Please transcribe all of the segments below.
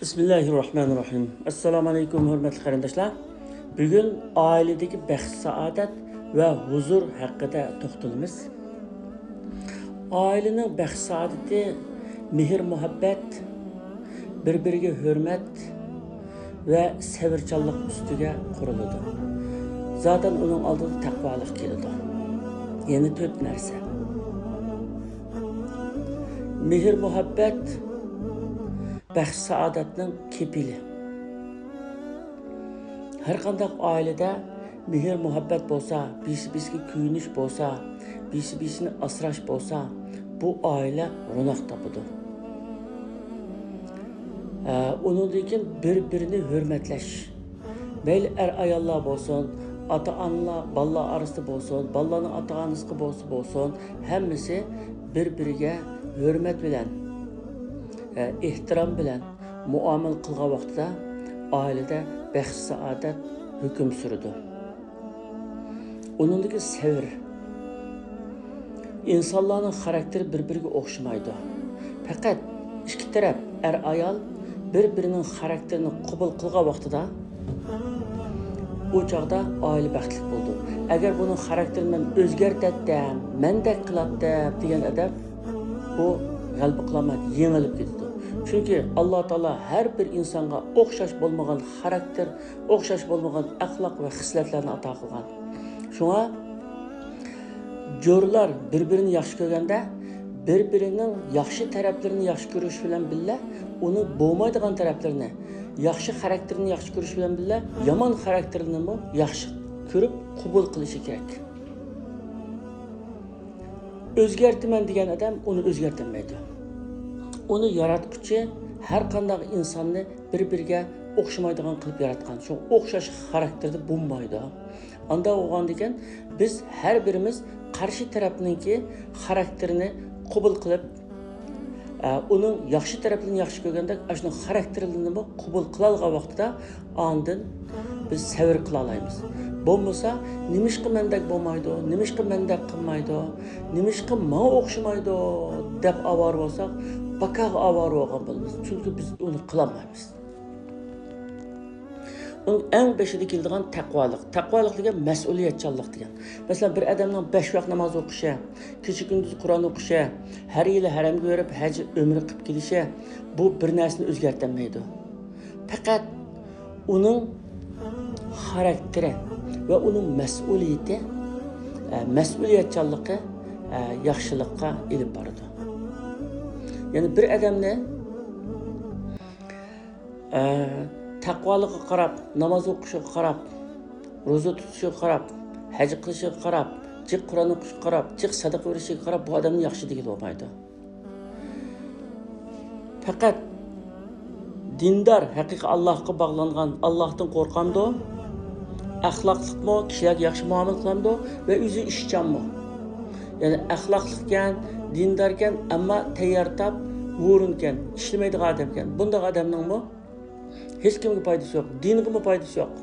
Bismillahirrahmanirrahim. Assalomu alaykum hurmatli qarindoshlar. Bugun oiladagi baxt, saodat va huzur haqida to'xtalamiz. Oilaning baxt, saodati mehr, muhabbat, bir-biriga hurmat va sabrchanlik ustiga quriladi. Zaten uning oldida taqvolik keladi. Yana 4 narsa. Mehr, muhabbat baxt, saodatning kepili. Her qanday oilada mehr, muhabbat bo'lsa, birisi-birisiga kuyinish bo'lsa, birisi-birisini asrash bo'lsa, bu oila ro'noq topadi. Uningdan bir-birini hurmatlash. Mayli ayollar bo'lsin, ota-onalar bolalar orasida bo'lsin, bolalarning ota-onasiga bo'lsin, hammasi bir-biriga hurmat bilan, ehtirom bilan muomala qilgan vaqtda oilada baxt, saodat hukm suradi. Uningdagi sabr. İnsanların xarakteri bir-biriga o'xshamaydi. Faqat ikki taraf ayol bir-birining xarakterini qabul qilgan vaqtida o chaqda oila baxtli bo'ldi. Agar buning xarakterini o'zgartirdim, mendek qiladi degan odam bu g'alaba qilolmaydi, yengilib ketadi. Çünkü Allah Teala her bir insonga o'xshash bo'lmagan xarakter, o'xshash bo'lmagan axloq va xislatlarni ato qilgan. Shunga jo'rlar bir-birini yaxshi ko'rganda, bir-birining yaxshi taraflarini yaxshi ko'rish bilan birga, uni bo'lmaydigan taraflarini, yaxshi xarakterini yaxshi ko'rish bilan birga, yomon xarakterini ham yaxshi ko'rib qabul qilishi kerak. O'zgartiman degan odam uni o'zgartirmaydi. Onu yaratquchi har qanday insonni bir-biriga o'xshamaydigan qilib yaratgan. Shu o'xshash xarakterda bo'lmaydi. Anda o'g'andikan biz har birimiz qarshi tarafninki xarakterini qabul qilib, uning yaxshi taraflarini yaxshi ko'rganda, ashuni xarakterlarini qabul qila olgan vaqtida ondan biz sabr qila olamiz. Bo'lmasa, nimishqa mendek bo'lmaydi, nimishqa mendek qilmaydi, nimishqa menga o'xshamaydi deb avor bo'lsak, bakaq avor bo'lgan bo'lamiz. Chunki biz uni qila olmaymiz. Onun eng beshida keladigan taqvolik. Taqvolik degan mas'uliyatchanlik degan. Masalan, bir odamning 5 vaqt namoz o'qishi, kecha kunduz Qur'on o'qishi, har yili haramga borib haj umri qilib kelishi, bu bir narsani o'zgartirmaydi. Faqat uning xarakteri va uning mas'uliyati, mas'uliyatchanligi yaxshilikqa elib boradi. Yani bir odamni taqvoliga qarab, namoz o'qishiga qarab, ro'za tutishiga qarab, haj qilishiga qarab, jiq Qur'on o'qishiga qarab, jiq sadaqa berishiga qarab bu odamni yaxshi degan bo'lmaydi. Faqat dindor, haqiqiy Allohga bog'langan, Allohdan qo'rqamdi, axloqliqmi, kishilarga yaxshi muomala qilamdi va o'zi ishchanmi. Yani axloqliqkan, dindorkan, ammo tayyortab, o'rinkan, ishlamaydigan odamkan. Bunday odamningmi hech kimga foydasi yo'q, dinga foydasi yo'q.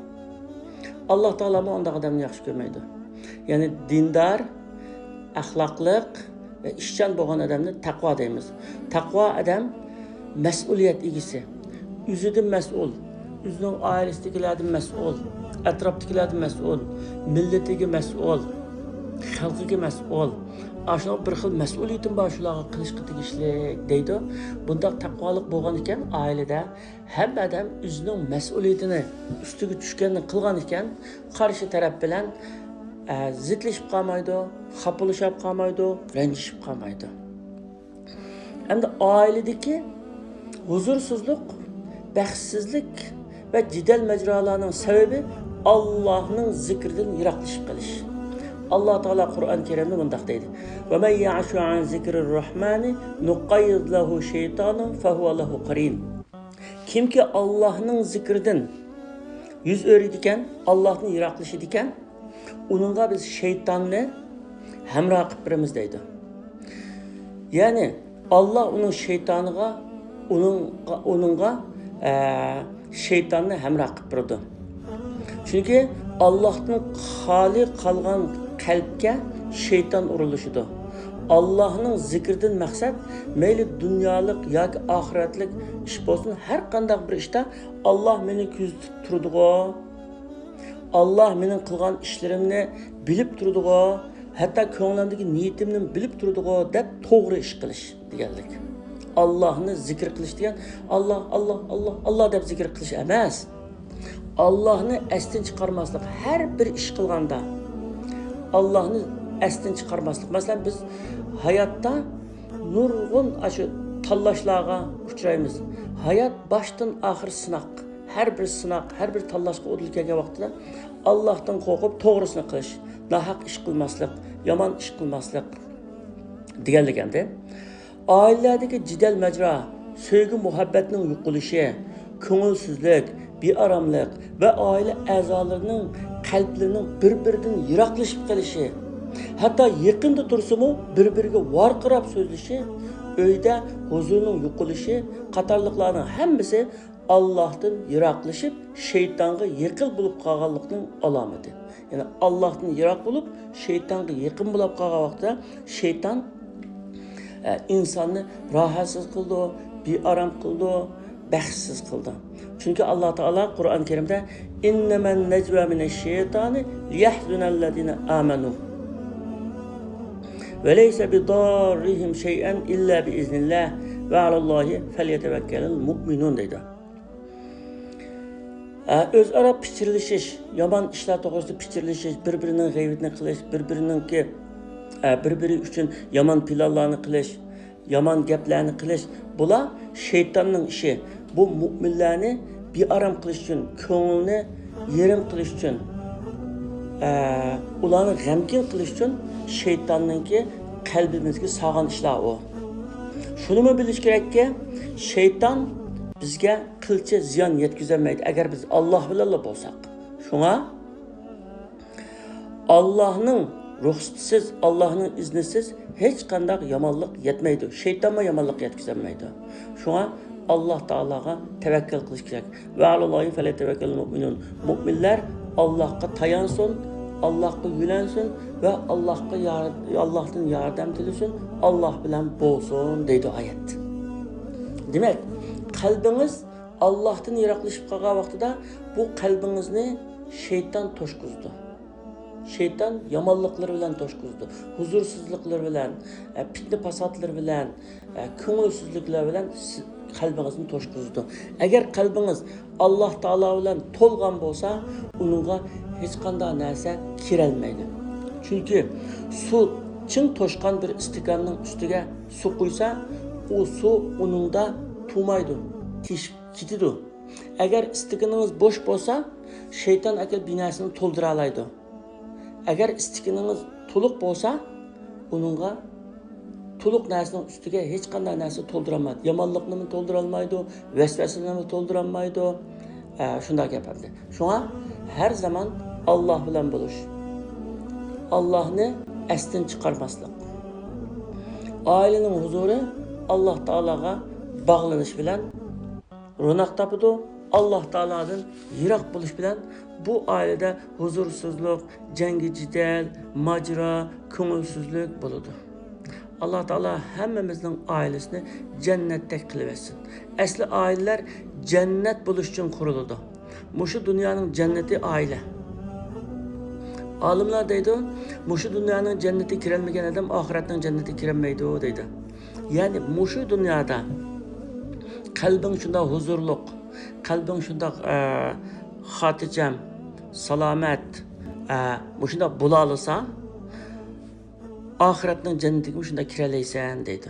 Alloh taolo ham unday odamni yaxshi ko'rmaydi. Ya'ni dindor, axloqliq va ishchan bo'lgan odamni taqvo deymiz. Taqvo odam mas'uliyat egasi. O'zidan mas'ul, o'zining oilasidagilardan mas'ul, atrofdagilardan mas'ul, millatiga mas'ul, xalqiga mas'ul. Aşağı bir xil mas'uliyatim bor shularga qilishga tegishli deydi. Bunda taqvolik bo'lgan ekan, oilada hamma odam o'zining mas'uliyatini ustiga tushganini qilgan ekan, qarshi taraf bilan zidlashib qolmaydi, xapalashib qolmaydi, ranjishib qolmaydi. Hamda oiladagi huzursizlik, baxtsizlik va jidal majrolarning sababi Allohning zikridan yiroqlashib qolish. Allah Teala Kur'an-ı Kerim'de bundak deydi. وَمَنْ يَعْشُ عَنْ ذِكْرِ الرَّحْمَنِ نُقَّيِّضْ لَهُ شَيْطَانٌ فَهُوَ لَهُ قَرِينٌ. Kim ki Allah'ın zikrinden yüz öğretiken, Allah'ın yiroqlashidikan, onunla biz şeytanını hemrah qilib birimiz deydi. Yani Allah onun şeytanıga, onunla şeytanını hemrah qilib birdi. Çünkü Allah'ın xali qalgan qalbga şeytan urilishidir. Allah'ın zikirden maksat meyli dünyalık yoki ahiretlik iş bo'lsin, har qanday bir ishda Allah meni kuzatib turdi-ku. Allah mening qilgan ishlarimni bilib turdi-ku. Hatto ko'nglimdagi niyatimni bilib turdi-ku deb to'g'ri ish qilish deganlik. Allah'ni zikr qilish degan Allah Allah Allah Allah deb zikr qilish emas. Allah'ni esdan chiqarmaslik har bir ish qilganda Allah'ni esdan chiqarmaslik. Masalan biz hayotda nurg'un aşı tanlashlarga uchraymiz. Hayot boshdan oxir sinoq. Har bir sinoq, har bir tanlashga o'tilib kelgan vaqtida Allohdan qo'rqib to'g'risini qilish, nohaq ish qilmaslik, yomon ish qilmaslik deganlik endi. Oiladagi jidal majra, sevgi muhabbatning yo'qolishi, ko'ngilsizlik, bearomlik va oila a'zolarining qalblarining bir-biridan yiroqlashib qolishi, hatto yaqinda tursimi bir-biriga varqirab so'zlashi, uyda huzurning yo'qolishi qatorliqlarning hammasi Allah'tan yiroqlashib, shaytonga yaqin bo'lib qolganlikning alomati. Ya'ni Allah'tan yiroq bo'lib, shaytonga yaqin bo'lib qolgan vaqtda shayton insonni rohatsiz qildi, bearom qildi, baxtsiz qildi. Çünkü Allah Teala Kur'an-ı Kerim'de innemen necva mineşşeytani liyahzunellezine amenu ve leyse bidarrihim şey'en illa biiznillah ve alallahi felyetevekkelil mu'minun deydi. Özara pichirlishish, yomon ishlar to'g'risida pichirlishish, bir-birining g'aybitini qilish, bir-biri uchun yomon planlarni qilish, yomon gaplarni qilish, bular shaytonning ishi. Bu mu'minlarni bearam qilish uchun, ko'ngilni yerim qilish uchun, ularni g'amgin qilish uchun shaytonninki qalbimizga solgan ishlar o. Shuni bilish kerakki, shayton bizga qilcha ziyon yetkazolmaydi agar biz Alloh bilan bo'lsak. Shunga Allohning ruxsatisiz, Allohning iznisiz hech qanday yomonlik yetmaydi. Shaytonga yomonlik yetkazolmaydi. Shunga Allah Teala'ga tevekkül qilish kerak. Ve alallahi feletevekkelul mu'minun. Mu'minlar Allah'a tayansın, Allah'a yülensin ve Allah'tan yardım dilesin, Allah bilen bolsun deydi ayet. Demek kalbiniz Allah'tan yiroqlashib qolgan vaqtida bu qalbingizni shayton to'shqizdi. Shayton yomonliklar bilan to'shqizdi. Huzursuzliklar bilan, fitna fasodlar bilan, ko'ngilsizliklar bilan qalbingizni to'shqizdi. Agar qalbingiz Alloh taolo bilan to'lgan bo'lsa, uningga hech qanday narsa kirolmaydi. Chunki suv chin to'shqan bir istikonning ustiga suv quysa, u suv uningda tumaydi, ketidi. Agar istikoningiz bo'sh bo'lsa, shayton aka binasini to'ldira oladi. Agar istikoningiz to'liq bo'lsa, uningga to'liq narsaning ustiga hech qanday narsa to'ldira olmaydi. Yomonlikni to'ldira olmaydi, vasvasani to'ldira olmaydi. Shunday gapirdi. Shunga har zaman Alloh bilan bo'lish. Allohni esdan chiqarmaslik. Oilaning huzuri Alloh taolaga bog'lanish bilan ro'naq topadi. Alloh taoladan yiroq bo'lish bilan bu oilada huzursuzlik, jangi jidal, majra, ko'ngilsizlik bo'ladi. Allah Teala hammamizning ailesini cennetdek qiliversin. Asli aileler cennet buluş için kuruldu. Muşu dünyanın cenneti aile. Alimler deydi, muşu dünyanın cenneti kirelmegen adam ahiretinin cenneti kirelmeydi o deydi. Yani muşu dünyada kalbin şunda huzurluk, kalbin şunda haticem, salamet, muşunda bulalısa ahiretinin cennetini şunda kireleysen deydi.